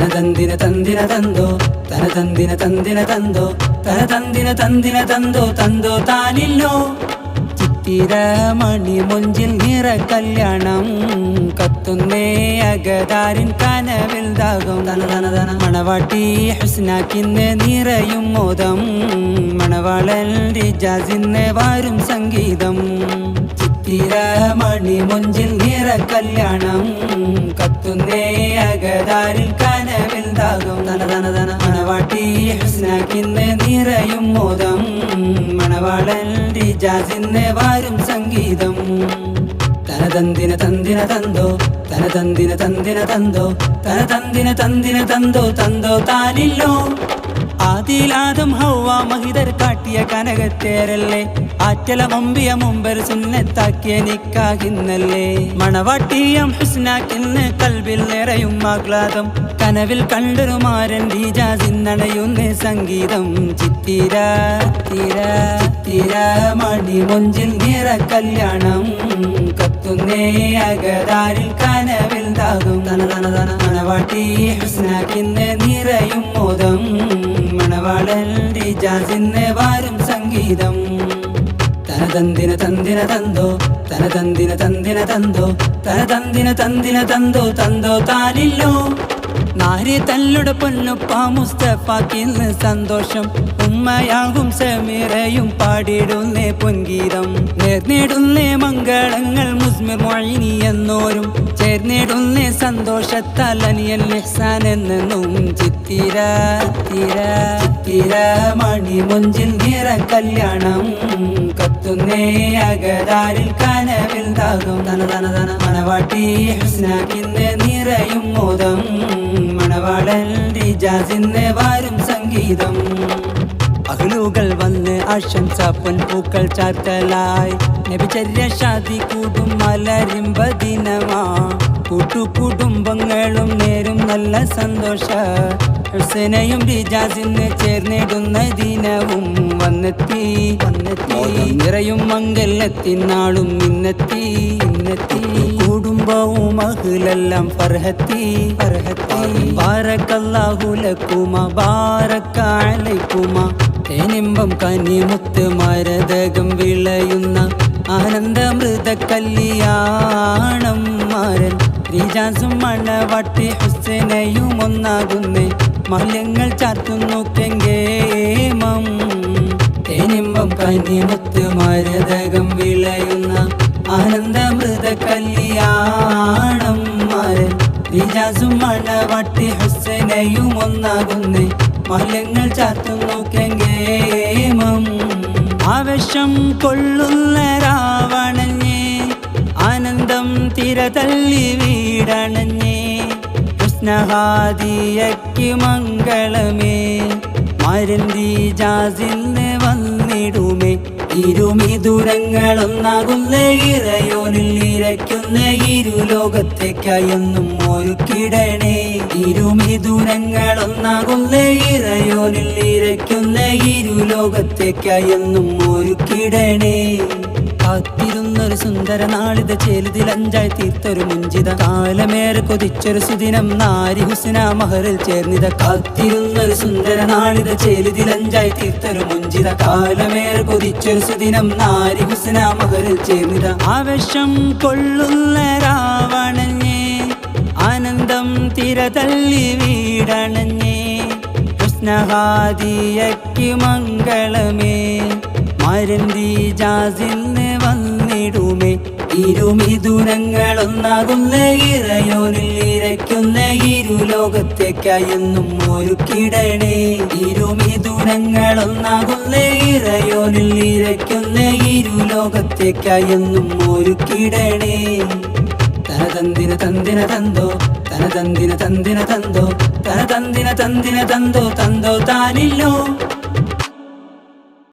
തനതന്തിന തന്തിന തന്തോ തനതന്തിന തന്തിന തന്തോ തനതന്തിന തന്തിന തന്തോ തന്തോ താനില്ലോ ചിത്തിരമണി മൊഞ്ചിൽ നിറ കല്യാണം കത്തുന്നേ അകതാരിൻ കനവിൽ ദാഹം തനതനതന മണവാട്ടി ഹുസ്നാക്കിന്ന് നിറയും മോദം മണവാളൻ റിജാസിന്ന് വാരും സംഗീതം ചിത്തിരമണി മൊഞ്ചിൽ നിറ കല്യാണം കത്തുന്നേ അകതാരിൽ കനവിൽ ദാഹം തനതനതന മണവാട്ടി ഹുസ്നാക്കിന്ന് നിറയും മോദം മണവാളൻ റിജാസിന്ന് വാരും സംഗീതം തനതന്തിന തന്തിന തന്തോ തനതന്തിന തന്തിന തന്തോ തനതന്തിന തന്തിന തന്തോ തന്തോ താനില്ലോ ആദിലാദം ഹൗവ മഹിതർ കാട്ടിയ കനകത്തേരല്ലേ ആറ്റല മമ്പിയ മുമ്പർ സുന്നത്താക്കിയ നിക്കാഹിന്നല്ലേ മണവാട്ടിയം ഹുസ്നാക്കിന്ന് കൽവിൽ നിറയും ആഹ്ലാദം കനവിൽ കണ്ടൊരു മാരൻ റീജാസിന്നണയുന്ന സംഗീതം ചിത്തിര ചിത്തിര മണി മൊഞ്ചിൽ നിറ കല്യാണം കത്തുന്നേ അകതാരിൽ കനവിൽ ദാഹം തനതനതന മണവാട്ടി ഹുസ്നാക്കിന്ന് നിറയും മോദം മണവാളൻ റിജാസിന്ന് വാരും സംഗീതം തനതന്തിന തന്തിന തന്തോ തനതന്തിന തന്തിന തന്തോ തനതന്തിന തന്തിന തന്തോ തന്തോ താനില്ലോ നാരി തല്ലുടെ പൊന്നുപ്പ മുസ്തഫാക്കിന്ന് സന്തോഷം ഉമ്മയാകും സമീറയും പാടിയിടുന്നേ പൊൻഗീതം നേർന്നിടുന്നേ മംഗളങ്ങൾ മുസ്മിർ മൊയ്നി എന്നോരും ചേർന്നിടുന്നേ സന്തോഷത്താൽ അനിയൻ ഇഹ്സാൻ എന്നും ചിത്തിര മണി മൊഞ്ചിൽ നിറ കല്യാണം കത്തുന്നേ അകതാരിൽ കനവിൽ ദാഹം തനതനതന മണവാട്ടി ഹുസ്നാക്കിന്ന് നിറയും മോദം മണവാളൻ റിജാസിന്ന് വാരും സംഗീതം അഹ്ലുകൾ വന്ന് ആശംസ പൊൻപൂക്കൾ ചാർത്തലായി നബിചര്യ ഷാദി കൂടും മലരിമ്പ ദിനമാ കൂട്ടുകുടുംബങ്ങളും നേരും നല്ല സന്തോഷ ഹുസൈനയും റിജാസിന്ന് ചേർന്നിടുന്ന ദിനവും വന്നെത്തി നിറയും മംഗലത്തിനാളും ഇന്നെത്തി കുടുംബവും അഹ്ലെല്ലാം ഫർഹത്തി ബാറക്കല്ലാഹു ലക്കുമ ബാറക അലൈക്കുമ തേനിമ്പം കനിമുത്ത് മരതകം വിളയുന്ന ആനന്ദമൃത കല്യാണം മാരൻ റിജാസും മണവാട്ടി ഹുസൈനയും ഒന്നാകുന്നേ മല്യങ്ങൾ ചാർത്തുന്നു കെങ്കേമം തേനിമ്പം കനിമുത്ത് മരതകം വിളയുന്ന ആനന്ദമൃത കല്യാണം മാരൻ റിജാസും മണവാട്ടി ഹുസൈനയും ഒന്നാകുന്നേ മല്യങ്ങൾ ചാർത്തുന്നു കെങ്കേമം ആവേശം കൊള്ളുന്ന രാവണഞ്ഞേ ആനന്ദം തിരതല്ലി വീടണഞ്ഞേ ഹുസ്നഹാദിയക്ക് മംഗളമേ മാരൻ റിജാസിന്ന് വന്നിടുമേ ഇരുമിദുരങ്ങളൊന്നാകുന്ന ഇറയോനിൽ ഇരയ്ക്കുന്ന ഇരുലോകത്തേക്കായെന്നും ഒരുക്കിടണേ ഇരുമിദുരങ്ങളൊന്നാകുന്ന ഇറയോനിൽ ഇരയ്ക്കുന്ന ഇരുലോകത്തേക്കായെന്നും ഒരുക്കിടണേ കാത്തിരുന്നൊരു സുന്ദര നാളിത ചേലുതിൽ അഞ്ചായി തീർത്തൊരു മുഞ്ചിത കാലമേറെ കൊതിച്ചൊരു സുദിനം നാരി ഹുസ്ന മഹറിൽ ചേർന്നിത കാത്തിരുന്നൊരു സുന്ദര നാളിത ചേലുതിൽ അഞ്ചായി തീർത്തൊരു മുഞ്ചിത കാലമേറെ കൊതിച്ചൊരു സുദിനം നാരി ഹുസ്ന മഹറിൽ ചേർന്നിത ആവേശം കൊള്ളുന്ന രാവണഞ്ഞേ ആനന്ദം തിരതല്ലി വീടണഞ്ഞേ ഹുസ്നഹാദിയക്ക് മംഗളമേ മാരൻ റിജാസിന്ന് വന്നിടുമേ ഇരുമിദുരങ്ങളൊന്നാകുന്ന ഇറയോനിൽ ഇരയ്ക്കുന്ന ഇരുലോകത്തേക്കായെന്നും ഒരുക്കിടണേ ഇരുമിദുരങ്ങളൊന്നാകുന്ന ഇറയോനിൽ ഇരയ്ക്കുന്ന ഇരുലോകത്തേക്കായെന്നും ഒരുക്കിടണേ തനതന്തിന തന്തിന തന്തോ തനതന്തിന തന്തിന തന്തോ തനതന്തിന തന്തിന തന്തോ തന്തോ താനില്ലോ